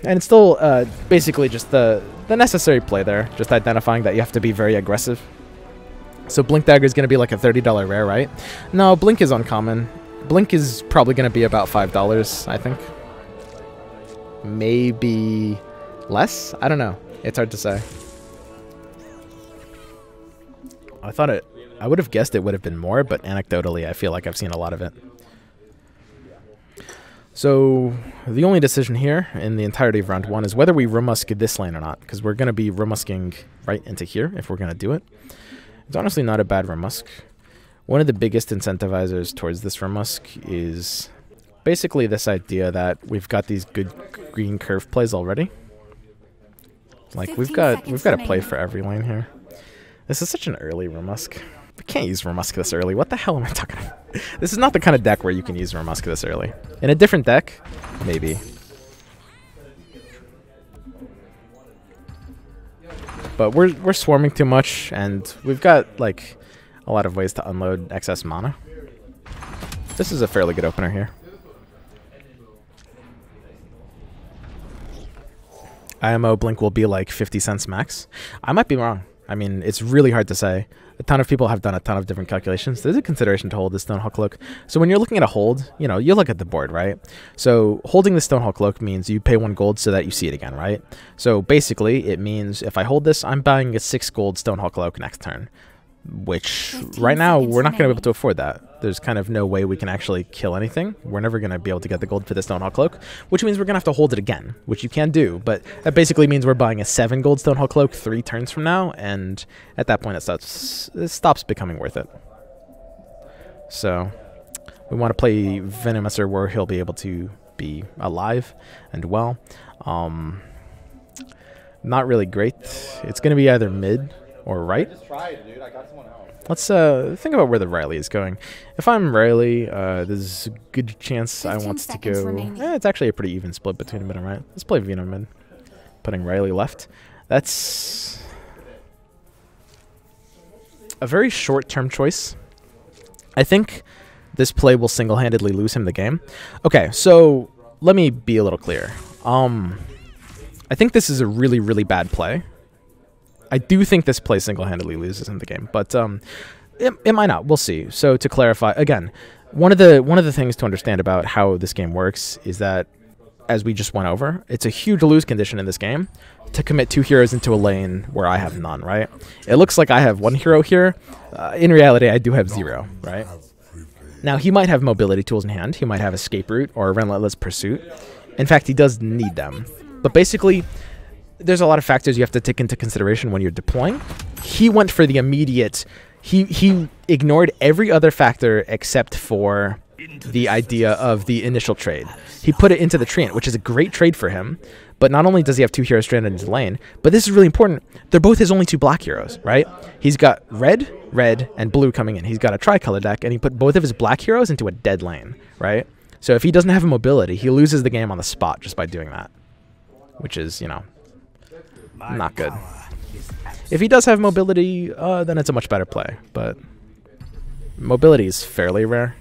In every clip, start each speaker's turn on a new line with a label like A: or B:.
A: And it's still basically just the necessary play there, just identifying that you have to be very aggressive. So Blink Dagger is going to be like a $30 rare, right? No, Blink is uncommon. Blink is probably going to be about $5, I think. Maybe less? I don't know. It's hard to say. I would have guessed it would have been more, but anecdotally, I feel like I've seen a lot of it. So the only decision here in the entirety of round 1 is whether we Rummusk this lane or not, because we're going to be Rummusking right into here if we're going to do it. It's honestly not a bad Rummusk. One of the biggest incentivizers towards this Rummusk is basically this idea that we've got these good green curve plays already. Like we've got a play for every lane here. This is such an early Rummusk. We can't use Rummusk this early. What the hell am I talking about? This is not the kind of deck where you can use Rummusk this early. In a different deck, maybe. But we're swarming too much, and we've got like a lot of ways to unload excess mana. This is a fairly good opener here. IMO Blink will be like 50 cents max. I might be wrong. I mean, it's really hard to say. A ton of people have done a ton of different calculations. There's a consideration to hold the Stonehall Cloak. So when you're looking at a hold, you know, you look at the board, right? So holding the Stonehall Cloak means you pay 1 gold so that you see it again, right? So basically, it means if I hold this, I'm buying a 6 gold Stonehall Cloak next turn. Which, right now, we're not going to be able to afford that. There's kind of no way we can actually kill anything. We're never going to be able to get the gold for the Stonehall Cloak, which means we're going to have to hold it again, which you can do. But that basically means we're buying a 7 gold Stonehall Cloak 3 turns from now, and at that point it stops becoming worth it. So we want to play Venomouser where he'll be able to be alive and well. Not really great. It's going to be either mid or right. Let's think about where the Riley is going. If I'm Riley, there's a good chance I want to go... it's actually a pretty even split between mid and right. Let's play Veno mid. Putting Riley left. That's a very short-term choice. I think this play will single-handedly lose him the game. Okay, so let me be a little clear. I think this is a really, really bad play. I do think this play single-handedly loses him the game, but it might not. We'll see. So to clarify, again, one of the things to understand about how this game works is that, as we just went over, it's a huge lose condition in this game to commit 2 heroes into a lane where I have none, right? It looks like I have 1 hero here. In reality, I do have 0, right? Now, he might have mobility tools in hand. He might have escape route or relentless pursuit. In fact, he does need them. But basically, there's a lot of factors you have to take into consideration when you're deploying. He went for the immediate... He ignored every other factor except for the idea of the initial trade. He put it into the Treant, which is a great trade for him. But not only does he have 2 heroes stranded in his lane, but this is really important. They're both his only 2 black heroes, right? He's got red, and blue coming in. He's got a tricolor deck, and he put both of his black heroes into a dead lane, right? So if he doesn't have a mobility, he loses the game on the spot just by doing that. Which is, you know, not good. If he does have mobility, then it's a much better play. But mobility is fairly rare.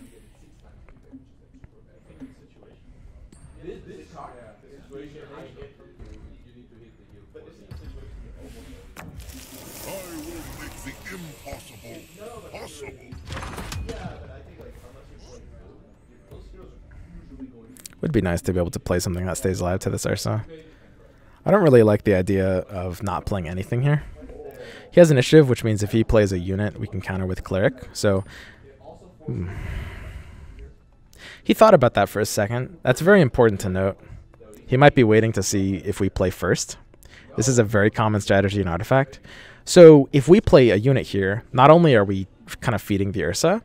A: Would be nice to be able to play something that stays alive to this Ursa. I don't really like the idea of not playing anything here. He has initiative, which means if he plays a unit, we can counter with Cleric. So he thought about that for a second. That's very important to note. He might be waiting to see if we play first. This is a very common strategy in Artifact. So if we play a unit here, not only are we kind of feeding the Ursa,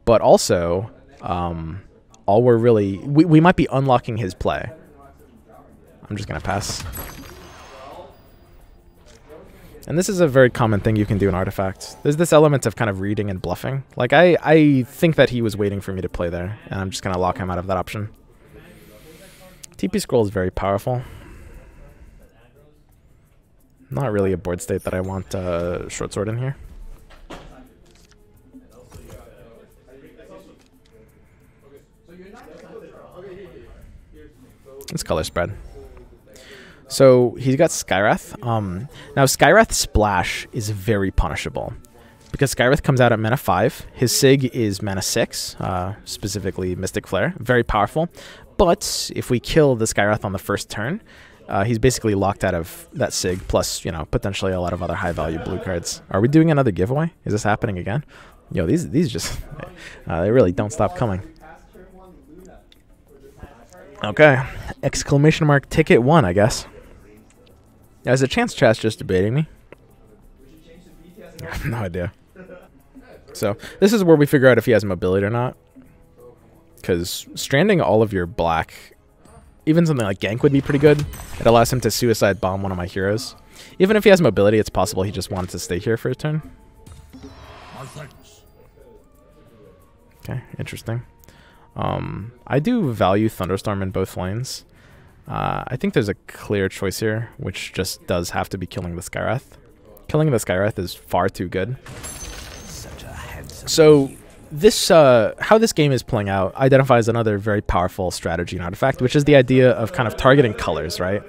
A: but also all we're really... We might be unlocking his play. I'm just going to pass. And this is a very common thing you can do in Artifact. There's this element of kind of reading and bluffing. Like, I think that he was waiting for me to play there, and I'm just going to lock him out of that option. TP Scroll is very powerful. Not really a board state that I want Short Sword in here. Let's color spread. So he's got Skywrath. Now Skywrath Splash is very punishable because Skywrath comes out at mana 5. His Sig is mana 6, specifically Mystic Flare. Very powerful. But if we kill the Skywrath on the first turn, he's basically locked out of that Sig, plus, you know, potentially a lot of other high-value blue cards. Are we doing another giveaway? Is this happening again? Yo, these just... they really don't stop coming. Okay. Exclamation mark ticket 1, I guess. There's a chance chat's just debating me. I have no idea. So, this is where we figure out if he has mobility or not. Because stranding all of your black, even something like Gank would be pretty good. It allows him to suicide bomb one of my heroes. Even if he has mobility, it's possible he just wanted to stay here for a turn. Okay, interesting. I do value Thunderstorm in both lanes. I think there's a clear choice here, which just does have to be killing the Skywrath. Killing the Skywrath is far too good. So this, how this game is playing out identifies another very powerful strategy and artifact, which is the idea of kind of targeting colors, right?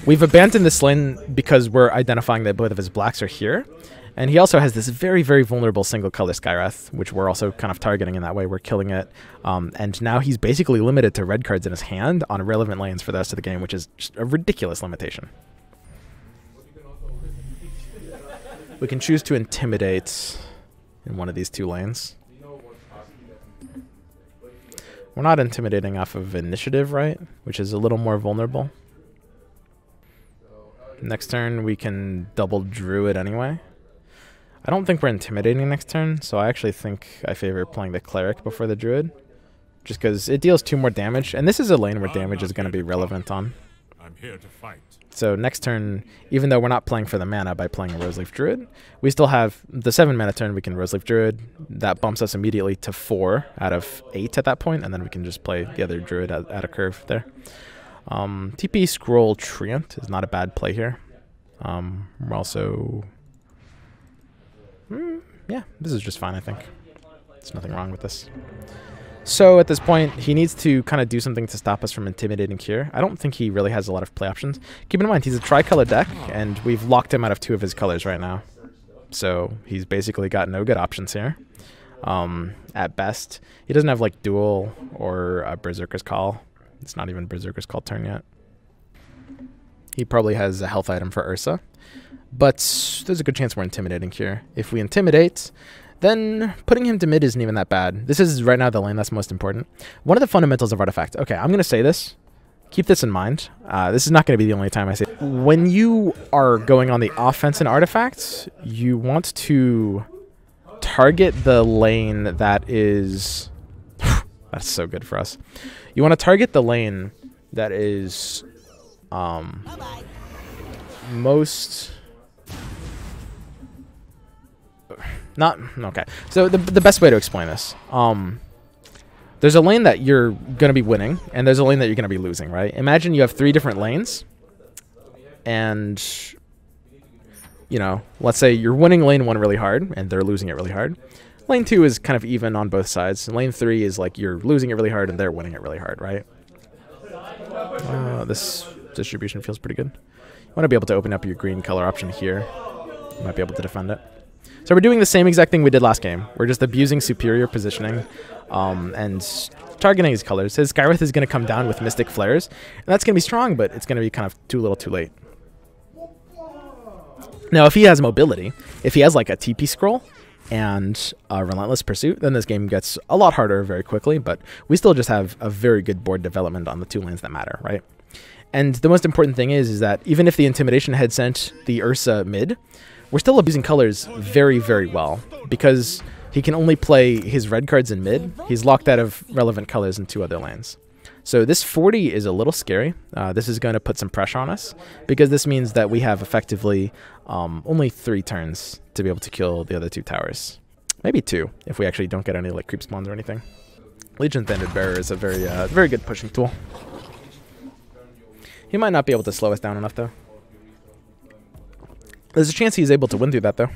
A: We've abandoned this lane because we're identifying that both of his blacks are here. And he also has this very, very vulnerable single color Skywrath, which we're also kind of targeting in that way. We're killing it. And now he's basically limited to red cards in his hand on irrelevant lanes for the rest of the game, which is just a ridiculous limitation. We can choose to intimidate in one of these two lanes. We're not intimidating off of initiative, right? Which is a little more vulnerable. Next turn, we can double Druid anyway. I don't think we're intimidating next turn, so I actually think I favor playing the Cleric before the Druid. Just because it deals 2 more damage, and this is a lane where damage is going to be relevant on. I'm here to fight. So next turn, even though we're not playing for the mana by playing a Roseleaf Druid, we still have the 7 mana turn, we can Roseleaf Druid. That bumps us immediately to 4 out of 8 at that point, and then we can just play the other Druid at a curve there. TP Scroll Treant is not a bad play here. We're also... yeah, this is just fine, I think. There's nothing wrong with this. So at this point, he needs to kind of do something to stop us from intimidating here. I don't think he really has a lot of play options. Keep in mind, he's a tricolor deck, and we've locked him out of 2 of his colors right now. So he's basically got no good options here. At best, he doesn't have like Duel or a Berserker's Call. It's not even Berserker's Call turn yet. He probably has a health item for Ursa. But there's a good chance we're intimidating here. If we intimidate, then putting him to mid isn't even that bad. This is right now the lane that's most important. One of the fundamentals of Artifact. Okay, I'm going to say this. Keep this in mind. This is not going to be the only time I say it. When you are going on the offense in Artifact, you want to target the lane that is... that's so good for us. You want to target the lane that is most... not okay. So the best way to explain this, there's a lane that you're gonna be winning, and there's a lane that you're gonna be losing, right? Imagine you have 3 different lanes, and you know, let's say you're winning lane 1 really hard, and they're losing it really hard. Lane 2 is kind of even on both sides. And lane 3 is like you're losing it really hard, and they're winning it really hard, right? This distribution feels pretty good. You want to be able to open up your green color option here. You might be able to defend it. So we're doing the same exact thing we did last game. We're just abusing superior positioning and targeting his colors. His Skywrath is going to come down with Mystic Flares, and that's going to be strong, but it's going to be kind of too little too late. Now, if he has mobility, if he has like a TP Scroll and a Relentless Pursuit, then this game gets a lot harder very quickly, but we still just have a very good board development on the 2 lanes that matter, right? And the most important thing is that even if the Intimidation had sent the Ursa mid, we're still abusing colors very, very well, because he can only play his red cards in mid. He's locked out of relevant colors in 2 other lanes. So this 40 is a little scary. This is going to put some pressure on us, because this means that we have effectively only 3 turns to be able to kill the other 2 towers. Maybe 2, if we actually don't get any like creep spawns or anything. Legion Banded Bearer is a very good pushing tool. He might not be able to slow us down enough, though. There's a chance he's able to win through that, though.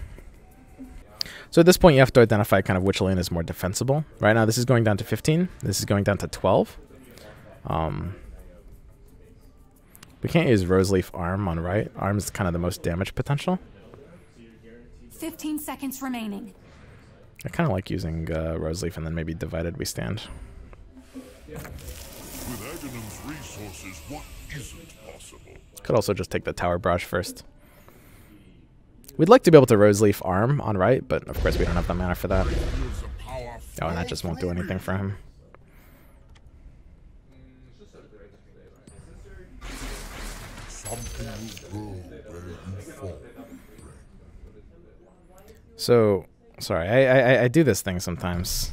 A: So at this point, you have to identify kind of which lane is more defensible. Right now, this is going down to 15. This is going down to 12. We can't use Roseleaf Arm on right. Arm's kind of the most damage potential.
B: 15 seconds remaining.
A: I kind of like using Roseleaf and then maybe Divided We Stand.
C: With Aghanim's resources, what isn't possible?
A: Could also just take the Tower Barrage first. We'd like to be able to Roseleaf Arm on right, but of course we don't have the mana for that. Oh, and that just won't do anything for him. So, sorry, I do this thing sometimes,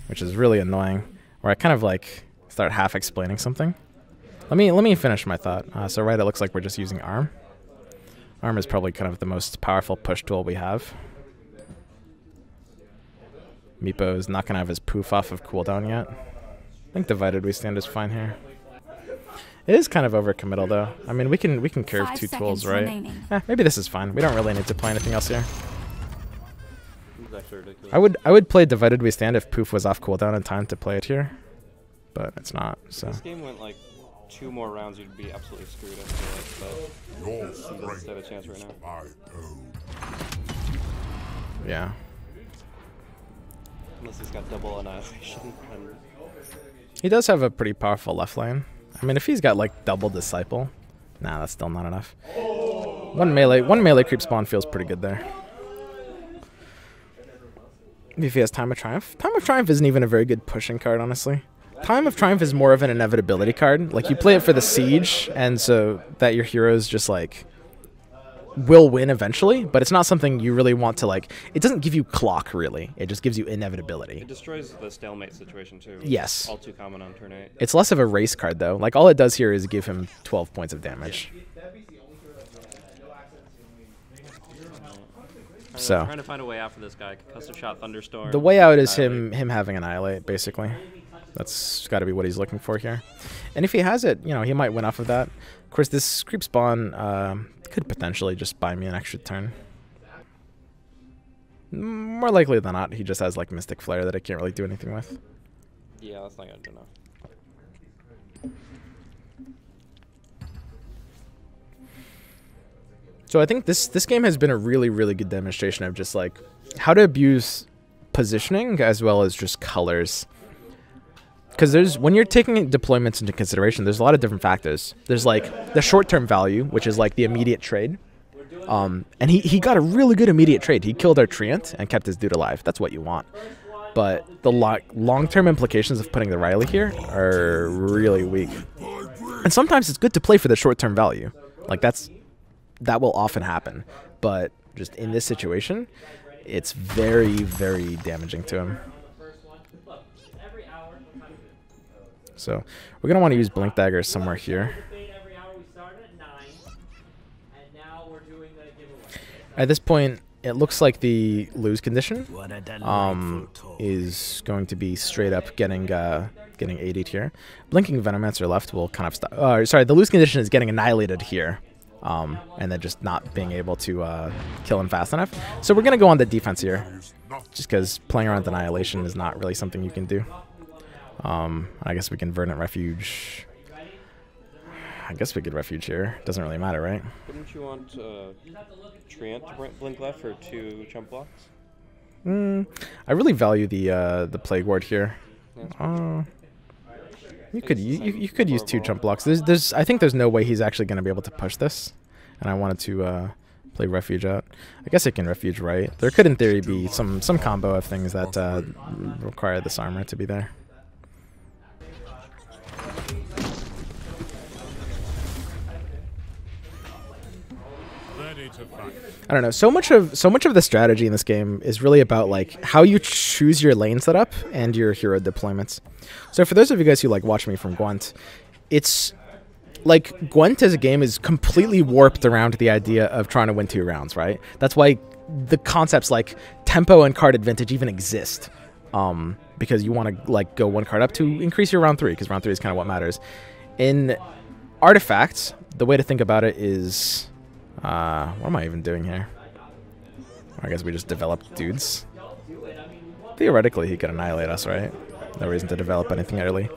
A: which is really annoying, where I kind of like start half explaining something. Let me finish my thought. So right, it looks like we're just using Arm. Arm is probably kind of the most powerful push tool we have. Meepo is not going to have his poof off of cooldown yet. I think Divided We Stand is fine here. It is kind of overcommittal though. I mean, we can curve 2 tools, right? Maybe this is fine. We don't really need to play anything else here. I would play Divided We Stand if poof was off cooldown in time to play it here, but it's not. So
D: this game went like 2 more rounds, you'd be absolutely screwed. I feel like, but he doesn't stand a chance right now.
A: Yeah.
D: Unless he's got double annihilation.
A: He does have a pretty powerful left lane. I mean, if he's got like double Disciple, nah, that's still not enough. One melee creep spawn feels pretty good there. If he has Time of Triumph. Time of Triumph isn't even a very good pushing card, honestly. Time of Triumph is more of an inevitability card. Like, you play it for the siege, and so that your heroes just, like, will win eventually, but it's not something you really want to, like... It doesn't give you clock, really. It just gives you inevitability.
D: It destroys the stalemate situation, too.
A: Yes.
D: All too common on turn 8.
A: It's less of a race card, though. Like, all it does here is give him 12 points of damage. So
D: trying to find a way out for this guy. Concussive shot, thunderstorm.
A: The way out is him having Annihilate, basically. That's got to be what he's looking for here. And if he has it, you know, he might win off of that. Of course, this creep spawn could potentially just buy me an extra turn. More likely than not, he just has like Mystic Flare that I can't really do anything with.
D: Yeah, that's not gonna do enough.
A: So I think this game has been a really, really good demonstration of just like how to abuse positioning as well as just colors. Because when you're taking deployments into consideration, there's a lot of different factors. There's like the short-term value, which is like the immediate trade. And he got a really good immediate trade. He killed our Treant and kept his dude alive. That's what you want. But the long-term implications of putting the Riley here are really weak. And sometimes it's good to play for the short-term value. Like that will often happen. But just in this situation, it's very, very damaging to him. So we're going to want to use Blink Dagger somewhere here. At this point, it looks like the lose condition is going to be straight up getting 80'd here. Blinking Venomancer left will kind of stop. Sorry, the lose condition is getting annihilated here. And then just not being able to kill him fast enough. So we're going to go on the defense here. Just because playing around Annihilation is not really something you can do. I guess we can Verdant Refuge. I guess we could Refuge here. Doesn't really matter, right?
D: Wouldn't you want Treant to blink left for 2 jump blocks?
A: I really value the Plague Ward here. You could use 2 jump blocks. I think there's no way he's actually going to be able to push this, and I wanted to play Refuge out. I guess it can Refuge right. There could, in theory, be some combo of things that require this armor to be there. I don't know. So much of the strategy in this game is really about like how you choose your lane setup and your hero deployments. So for those of you guys who like watch me from Gwent, it's like Gwent as a game is completely warped around the idea of trying to win 2 rounds, right? That's why the concepts like tempo and card advantage even exist. Because you want to like go 1 card up to increase your round 3, because round 3 is kind of what matters. In Artifacts, the way to think about it is what am I even doing here? I guess we just developed dudes. Theoretically, he could annihilate us, right? No reason to develop anything early.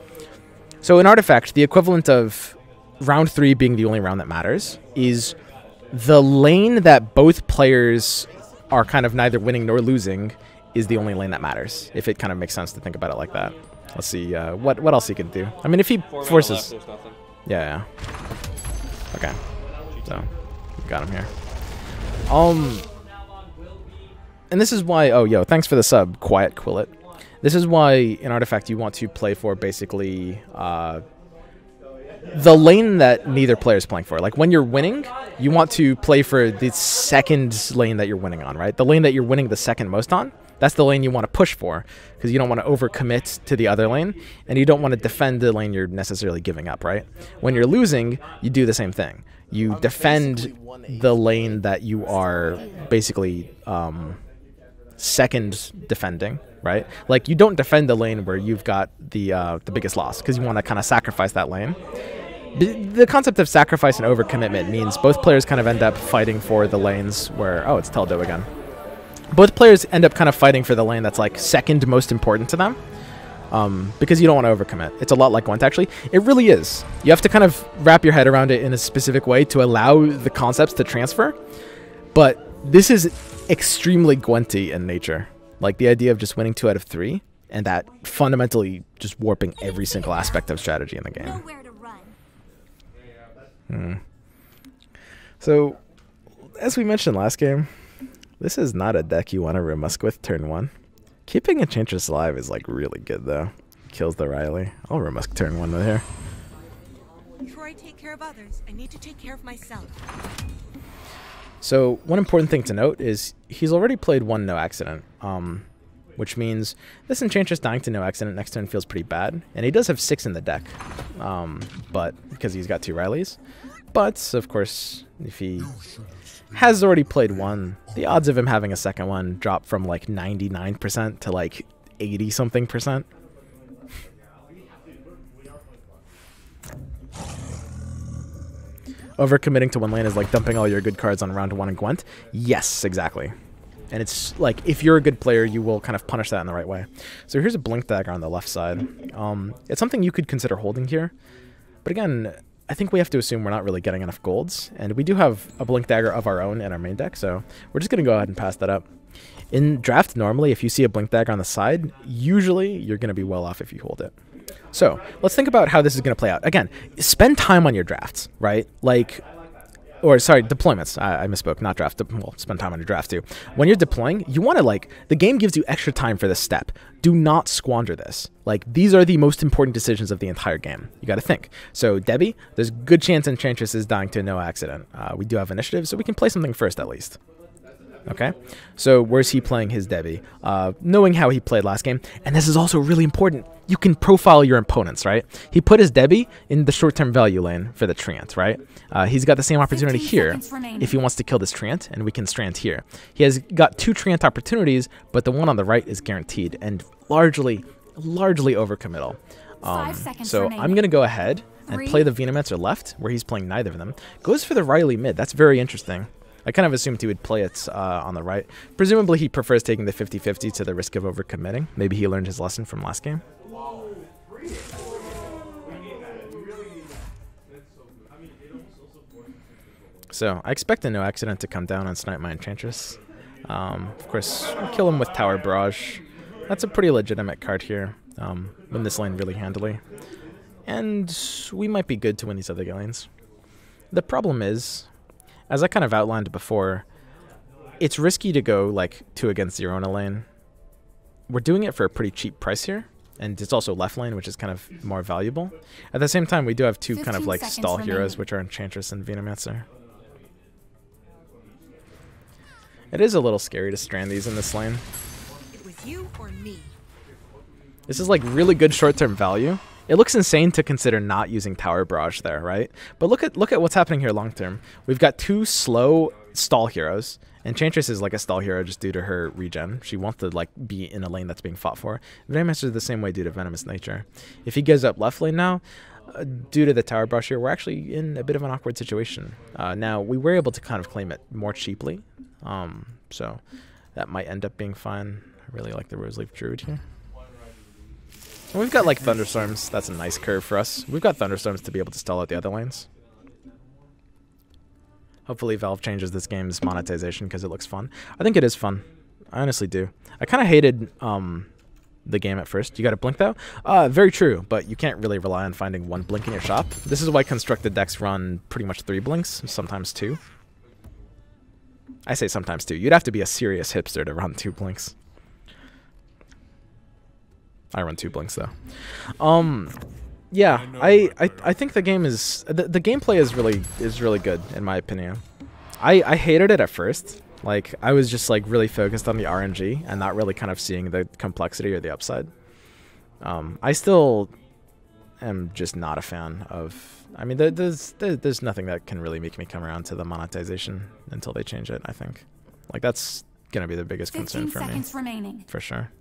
A: So in Artifact, the equivalent of round 3 being the only round that matters, is the lane that both players are kind of neither winning nor losing is the only lane that matters, if it kind of makes sense to think about it like that. Let's see what else he can do. I mean, if he forces... Yeah. Okay. So, got him here. And this is why... Oh, yo, thanks for the sub, Quiet Quillet. This is why in Artifact you want to play for basically the lane that neither player is playing for. Like when you're winning, you want to play for the second lane that you're winning on, right? The lane that you're winning the second most on, that's the lane you want to push for, because you don't want to overcommit to the other lane, and you don't want to defend the lane you're necessarily giving up, right? When you're losing, you do the same thing. You defend the lane that you are basically second defending, right? Like you don't defend the lane where you've got the biggest loss, because you want to kind of sacrifice that lane. The concept of sacrifice and overcommitment means both players kind of end up fighting for the lanes where... Oh, it's Teldo again. Both players end up kind of fighting for the lane that's like second most important to them, because you don't want to overcommit. It's a lot like Gwent, actually. It really is. You have to kind of wrap your head around it in a specific way to allow the concepts to transfer, but this is extremely Gwenty in nature. Like the idea of just winning 2 out of 3, and that fundamentally just warping every single aspect of strategy in the game. So, as we mentioned last game, this is not a deck you want to Remusk with turn 1. Keeping Enchantress alive is like really good though. Kills the Riley. I'll Remusk turn 1 with here.
E: Before I take care of others, I need to take care of myself.
A: So one important thing to note is he's already played 1 no accident, which means this Enchantress dying to no accident next turn feels pretty bad. And he does have 6 in the deck, but because he's got 2 Rileys. But, of course, if he has already played 1, the odds of him having a second one drop from like 99% to like 80-something%. Overcommitting to 1 lane is like dumping all your good cards on round 1 in Gwent. Yes, exactly. And it's like, if you're a good player, you will kind of punish that in the right way. So here's a Blink Dagger on the left side. It's something you could consider holding here. But again, I think we have to assume we're not really getting enough golds. And we do have a Blink Dagger of our own in our main deck, so we're just going to go ahead and pass that up. In draft, normally, if you see a Blink Dagger on the side, usually you're going to be well off if you hold it. So let's think about how this is going to play out. Again, spend time on your drafts, right? Like... Or, sorry, deployments. I misspoke, not draft. Well, spend time on your draft, too. When you're deploying, you want to, like... The game gives you extra time for this step. Do not squander this. Like, these are the most important decisions of the entire game. You got to think. So, Debbie, there's good chance Enchantress is dying to no accident. We do have initiative, so we can play something first, at least. Okay? So, where's he playing his Debbie? Knowing how he played last game. And this is also really important. You can profile your opponents, right? He put his Debbie in the short-term value lane for the Treant, right? He's got the same opportunity here if he wants to kill this Treant, and we can Strand here. He has got 2 Treant opportunities, but the one on the right is guaranteed, and largely overcommittal. So I'm going to go ahead and play the Venommancer left, where he's playing neither of them. Goes for the Riley mid. That's very interesting. I kind of assumed he would play it on the right. Presumably he prefers taking the 50-50 to the risk of overcommitting. Maybe he learned his lesson from last game. So I expect a no accident to come down and snipe my Enchantress. Of course, kill him with Tower Barrage. That's a pretty legitimate card here. Win this lane really handily. And we might be good to win these other lanes. The problem is, as I kind of outlined before, it's risky to go like 2 against 0 in a lane. We're doing it for a pretty cheap price here. And it's also left lane, which is kind of more valuable. At the same time, we do have 2 kind of like stall heroes, which are Enchantress and Venommancer. It is a little scary to strand these in this lane.
E: It was you or me.
A: This is like really good short-term value. It looks insane to consider not using Tower Barrage there, right? But look at what's happening here long-term. We've got 2 slow stall heroes. Enchantress is like a stall hero just due to her regen. She wants to like be in a lane that's being fought for. Venommancer is the same way due to venomous nature. If he gives up left lane now, due to the Tower Barrage here, we're actually in a bit of an awkward situation. Now, we were able to kind of claim it more cheaply. So that might end up being fine. I really like the Roseleaf Druid here. And we've got like Thunderstorms. That's a nice curve for us. We've got Thunderstorms to be able to stall out the other lanes. Hopefully Valve changes this game's monetization because it looks fun. I think it is fun. I honestly do. I kind of hated the game at first. You got to blink though? Very true, but you can't really rely on finding one blink in your shop. This is why constructed decks run pretty much 3 blinks, sometimes 2. I say sometimes 2. You'd have to be a serious hipster to run 2 blinks. I run 2 blinks though. Yeah, I think the game is the gameplay is really good in my opinion. I hated it at first. Like I was just like really focused on the RNG and not really kind of seeing the complexity or the upside. I still am just not a fan of. I mean, there's nothing that can really make me come around to the monetization until they change it. I think, like that's gonna be the biggest concern for me.
B: 15 seconds remaining.
A: For sure.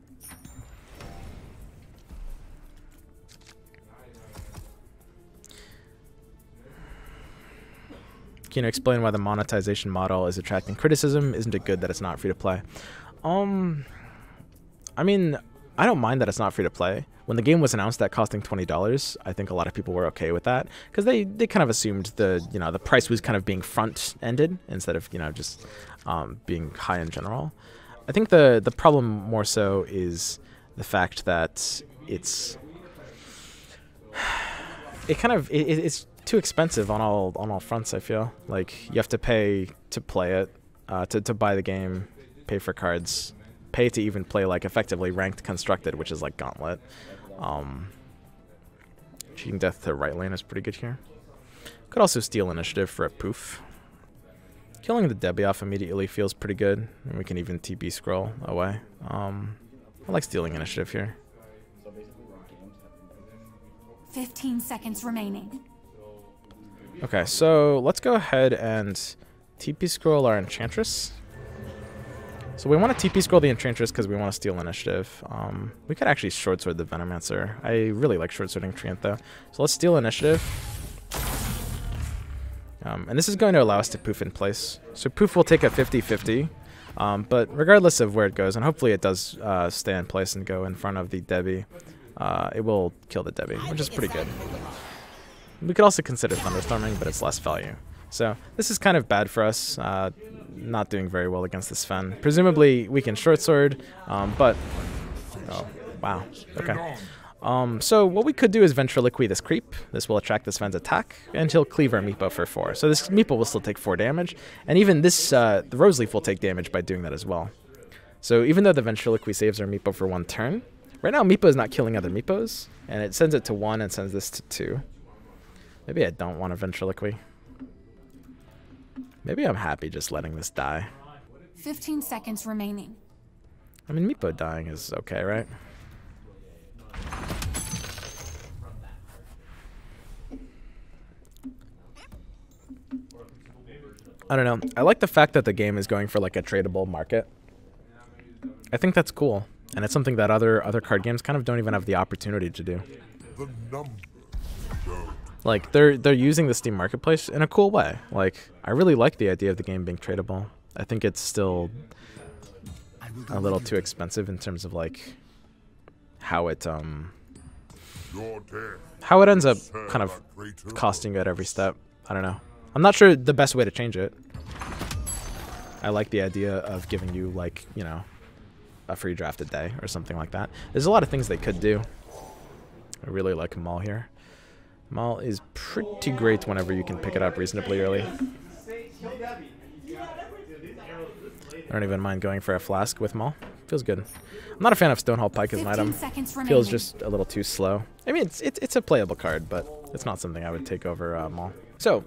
A: Can you explain why the monetization model is attracting criticism? Isn't it good that it's not free to play? I mean, I don't mind that it's not free to play. When the game was announced at costing $20, I think a lot of people were okay with that because they kind of assumed the price was kind of being front ended instead of just being high in general. I think the problem more so is the fact that it's too expensive on all fronts. I feel like you have to pay to play it, to buy the game, pay for cards, pay to even play like effectively ranked constructed, which is like Gauntlet. Cheating death to right lane is pretty good here. Could also steal initiative for a poof. Killing the Debbie off immediately feels pretty good, and we can even TP scroll away. I like stealing initiative here.
B: 15 seconds remaining.
A: Okay, so let's go ahead and TP scroll our Enchantress. So we want to TP scroll the Enchantress because we want to steal initiative. We could actually short sword the Venomancer. I really like short swording Treant though. So let's steal initiative. And this is going to allow us to poof in place. So poof will take a 50-50. But regardless of where it goes, and hopefully it does stay in place and go in front of the Debbie, it will kill the Debbie, which is pretty good. We could also consider thunderstorming, but it's less value. So this is kind of bad for us, not doing very well against this Fen. Presumably we can short sword, but oh wow, okay. So what we could do is ventriloquy this creep. This will attract this Fen's attack, and he'll cleave our Meepo for 4. So this Meepo will still take 4 damage, and even this the Rose Leaf will take damage by doing that as well. So even though the ventriloquy saves our Meepo for 1 turn, right now Meepo is not killing other Meepos, and it sends it to 1 and sends this to 2. Maybe I don't want a ventriloquy. Maybe I'm happy just letting this die.
B: 15 seconds remaining.
A: I mean, Meepo dying is okay, right? I don't know. I like the fact that the game is going for like a tradable market. I think that's cool, and it's something that other card games kind of don't even have the opportunity to do. Like they're using the Steam Marketplace in a cool way. Like I really like the idea of the game being tradable. I think it's still a little too expensive in terms of like how it ends up kind of costing you at every step. I don't know. I'm not sure the best way to change it. I like the idea of giving you like, a free draft a day or something like that. There's a lot of things they could do. I really like Maul here. Maul is pretty great whenever you can pick it up reasonably early. I don't even mind going for a flask with Maul. Feels good. I'm not a fan of Stonehall Pike as an item. Feels just a little too slow. I mean, it's a playable card, but it's not something I would take over Maul. So,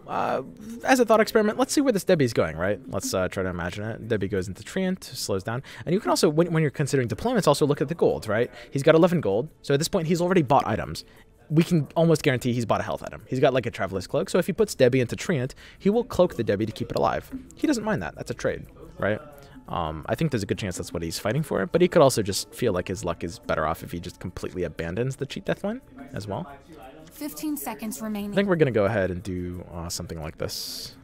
A: as a thought experiment, let's see where this Debbie's going, right? Let's try to imagine it. Debbie goes into Treant, slows down. And you can also, when you're considering deployments, also look at the gold, right? He's got 11 gold, so at this point, he's already bought items. We can almost guarantee he's bought a health item. He's got like a Traveler's Cloak, so if he puts Debbie into Treant, he will cloak the Debbie to keep it alive. He doesn't mind that. That's a trade, right? I think there's a good chance that's what he's fighting for, but he could also just feel like his luck is better off if he just completely abandons the cheat death line as well.
B: 15 seconds remaining.
A: I think we're going to go ahead and do something like this.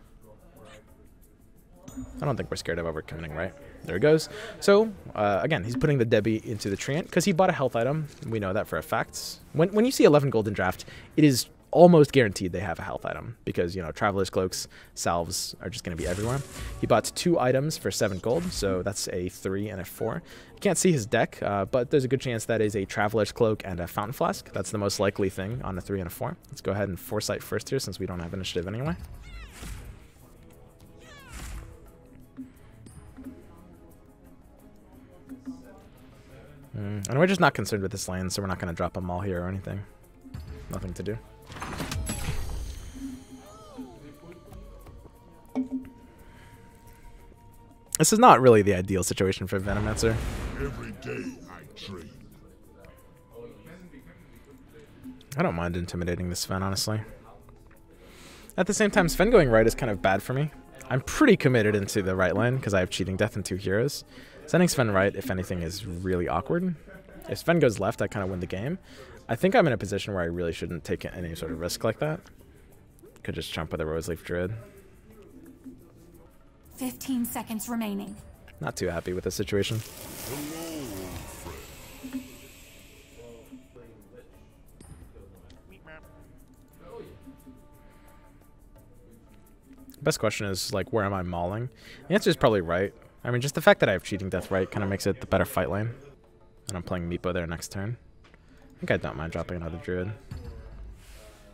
A: I don't think we're scared of overcommitting, right? There it goes. So, again, he's putting the Debbie into the Treant because he bought a health item. We know that for a fact. When you see 11 gold in draft, it is almost guaranteed they have a health item because, you know, Traveler's Cloaks, salves are just going to be everywhere. He bought 2 items for 7 gold, so that's a 3 and a 4. You can't see his deck, but there's a good chance that is a Traveler's Cloak and a Fountain Flask. That's the most likely thing on a 3 and a 4. Let's go ahead and Foresight first here since we don't have initiative anyway. And we're just not concerned with this lane, so we're not going to drop a maul here or anything. Nothing to do. This is not really the ideal situation for Venomancer.
C: Every day I train.
A: I don't mind intimidating this Sven, honestly. At the same time, Sven going right is kind of bad for me. I'm pretty committed into the right lane because I have Cheating Death and 2 heroes. Sending Sven right, if anything, is really awkward. If Sven goes left, I kind of win the game. I think I'm in a position where I really shouldn't take any sort of risk like that. Could just jump with a Roseleaf Druid.
B: 15 seconds remaining.
A: Not too happy with the situation. Best question is, like, where am I mauling? The answer is probably right. I mean, just the fact that I have Cheating Death right kind of makes it the better fight lane. And I'm playing Meepo there next turn. I think I don't mind dropping another Druid.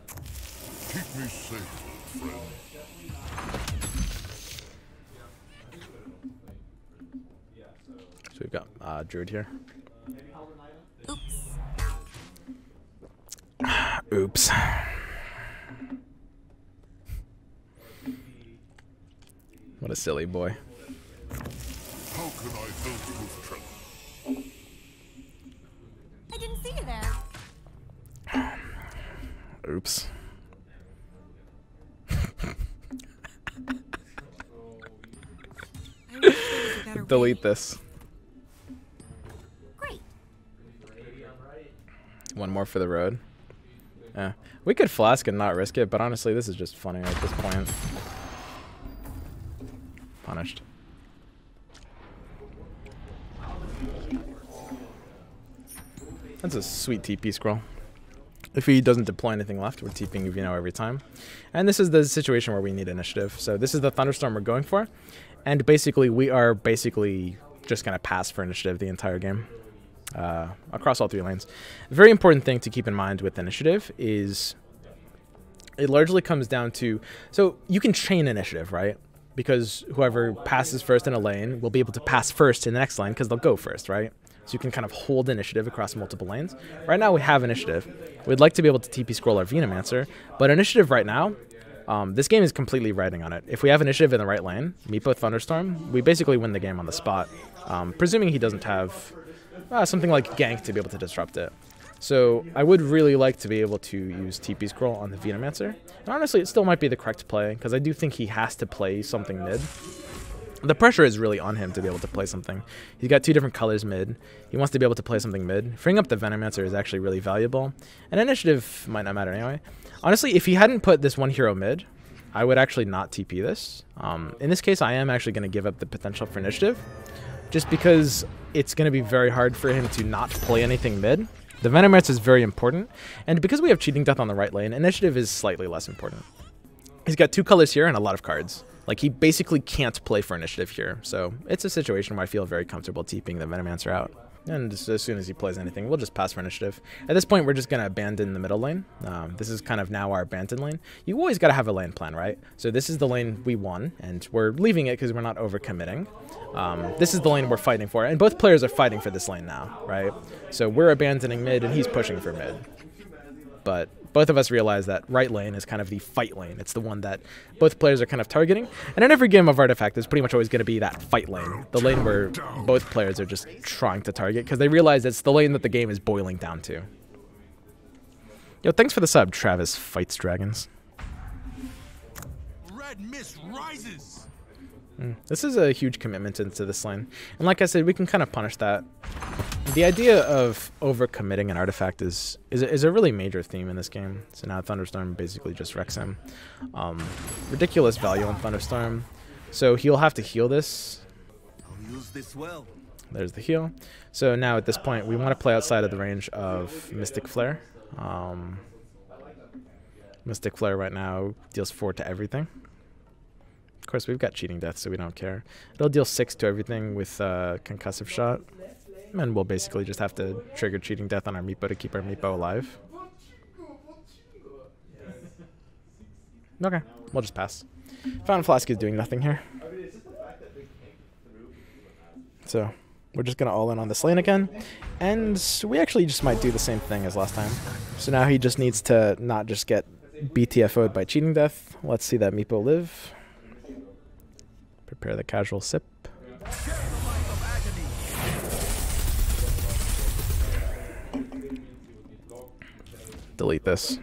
C: Keep me safe, friend.
A: So we've got Druid here. Oops. What a silly boy.
C: How can I help with trouble?
E: I didn't see you there.
A: Oops.
E: I wish there was a better
A: Delete
E: way.
A: this.
E: Great.
A: One more for the road. Yeah. We could flask and not risk it, but honestly, this is just funny at this point. Punished. That's a sweet TP scroll. If he doesn't deploy anything left, we're TPing Uvino every time. And this is the situation where we need initiative. So this is the Thunderstorm we're going for. And basically, we are just going to pass for initiative the entire game. Across all 3 lanes. A very important thing to keep in mind with initiative is it largely comes down to... So you can chain initiative, right? Because whoever passes first in a lane will be able to pass first in the next lane because they'll go first, right? So you can kind of hold initiative across multiple lanes. Right now we have initiative. We'd like to be able to TP scroll our Venomancer, but initiative right now, this game is completely riding on it. If we have initiative in the right lane, Meepo Thunderstorm, we basically win the game on the spot, presuming he doesn't have something like gank to be able to disrupt it. So I would really like to be able to use TP scroll on the Venomancer. And honestly, it still might be the correct play, because I do think he has to play something mid. The pressure is really on him to be able to play something. He's got 2 different colors mid. He wants to be able to play something mid. Freeing up the Venomancer is actually really valuable. And initiative might not matter anyway. Honestly, if he hadn't put this 1 hero mid, I would actually not TP this. In this case, I am actually going to give up the potential for initiative, just because it's going to be very hard for him to not play anything mid. The Venomancer is very important, and because we have Cheating Death on the right lane, initiative is slightly less important. He's got 2 colors here and a lot of cards. Like, he basically can't play for initiative here, so it's a situation where I feel very comfortable TPing the Venomancer out. And as soon as he plays anything, we'll just pass for initiative. At this point, we're just going to abandon the middle lane. This is kind of now our abandoned lane. You always got to have a lane plan, right? So this is the lane we won, and we're leaving it because we're not overcommitting. This is the lane we're fighting for, and both players are fighting for this lane now, right? So we're abandoning mid, and he's pushing for mid. But both of us realize that right lane is kind of the fight lane. It's the one that both players are kind of targeting. And in every game of Artifact, there's pretty much always going to be that fight lane. The lane where both players are just trying to target because they realize it's the lane that the game is boiling down to. Yo, thanks for the sub, Travis Fights Dragons.
C: Red mist rises.
A: This is a huge commitment into this lane. And like I said, we can kind of punish that. The idea of overcommitting an artifact is a really major theme in this game. So now Thunderstorm basically just wrecks him. Ridiculous value on Thunderstorm. So he'll have to heal this.
F: I'll use this well.
A: There's the heal. So now at this point, we want to play outside of the range of Mystic Flare. Mystic Flare right now deals 4 to everything. Of course, we've got Cheating Death, so we don't care. It'll deal 6 to everything with Concussive Shot. And we'll basically just have to trigger Cheating Death on our Meepo to keep our Meepo alive. Okay, we'll just pass. Fountain Flask is doing nothing here. So, we're just going to all in on this lane again. And we actually just might do the same thing as last time. So now he just needs to not just get BTFO'd by Cheating Death. Let's see that Meepo live. Prepare the casual sip. Delete this.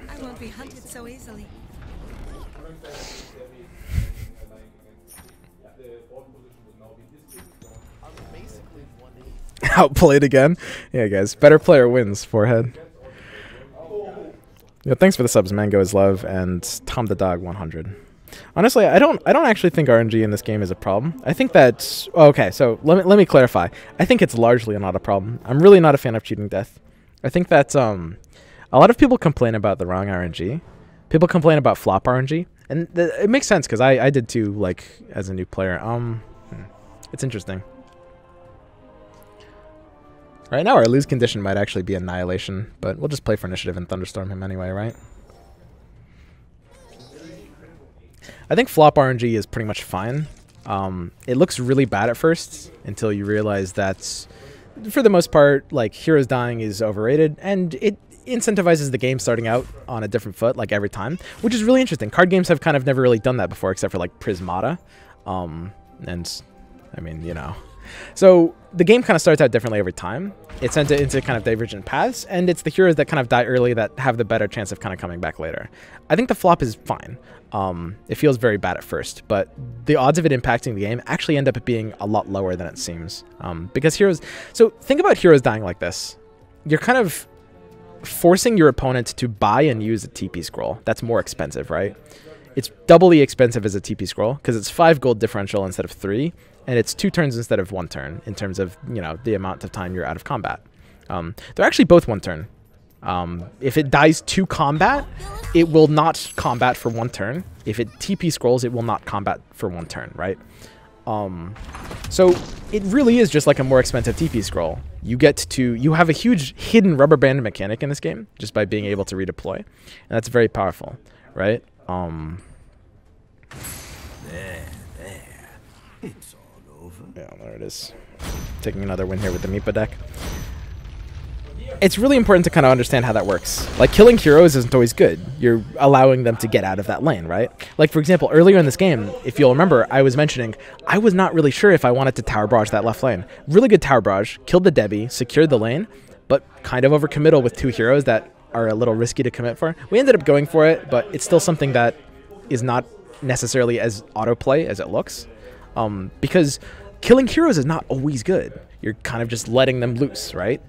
E: I won't be hunted so easily.
A: Outplayed again. Yeah, guys. Better player wins. Forehead. Yeah, thanks for the subs, Mango is love, and Tom the Dog 100. Honestly, I don't actually think RNG in this game is a problem. I think that okay, so let me clarify. I think it's largely not a problem. I'm really not a fan of Cheating Death. I think that a lot of people complain about the wrong RNG. People complain about flop RNG, and it makes sense because I did too, like as a new player. It's interesting. Right now, our lose condition might actually be Annihilation, but we'll just play for initiative and Thunderstorm him anyway, right? I think flop RNG is pretty much fine. It looks really bad at first until you realize that, for the most part, like heroes dying is overrated, and it incentivizes the game starting out on a different foot like every time, which is really interesting. Card games have kind of never really done that before, except for like Prismata, and I mean, you know. So the game kind of starts out differently every time. It's sent into kind of divergent paths, and it's the heroes that kind of die early that have the better chance of kind of coming back later. I think the flop is fine. It feels very bad at first, but the odds of it impacting the game actually end up being a lot lower than it seems. Because heroes... So think about heroes dying like this. You're kind of forcing your opponent to buy and use a TP scroll. That's more expensive, right? It's doubly expensive as a TP scroll because it's 5 gold differential instead of 3, and it's 2 turns instead of 1 turn in terms of, you know, the amount of time you're out of combat. They're actually both 1 turn. If it dies to combat, it will not combat for 1 turn. If it TP scrolls, it will not combat for 1 turn, right? So it really is just like a more expensive TP scroll. You have a huge hidden rubber band mechanic in this game just by being able to redeploy, and that's very powerful, right?
F: It's all over.
A: Yeah, there it is. Taking another win here with the Meepa deck. It's really important to kind of understand how that works. Like, killing heroes isn't always good. You're allowing them to get out of that lane, right? Like, for example, earlier in this game, if you'll remember, I was mentioning I was not really sure if I wanted to tower barrage that left lane. Really good tower barrage, killed the Debbie, secured the lane, but kind of overcommittal with 2 heroes that are a little risky to commit for. We ended up going for it, but it's still something that is not necessarily as autoplay as it looks. Because killing heroes is not always good. You're kind of just letting them loose, right?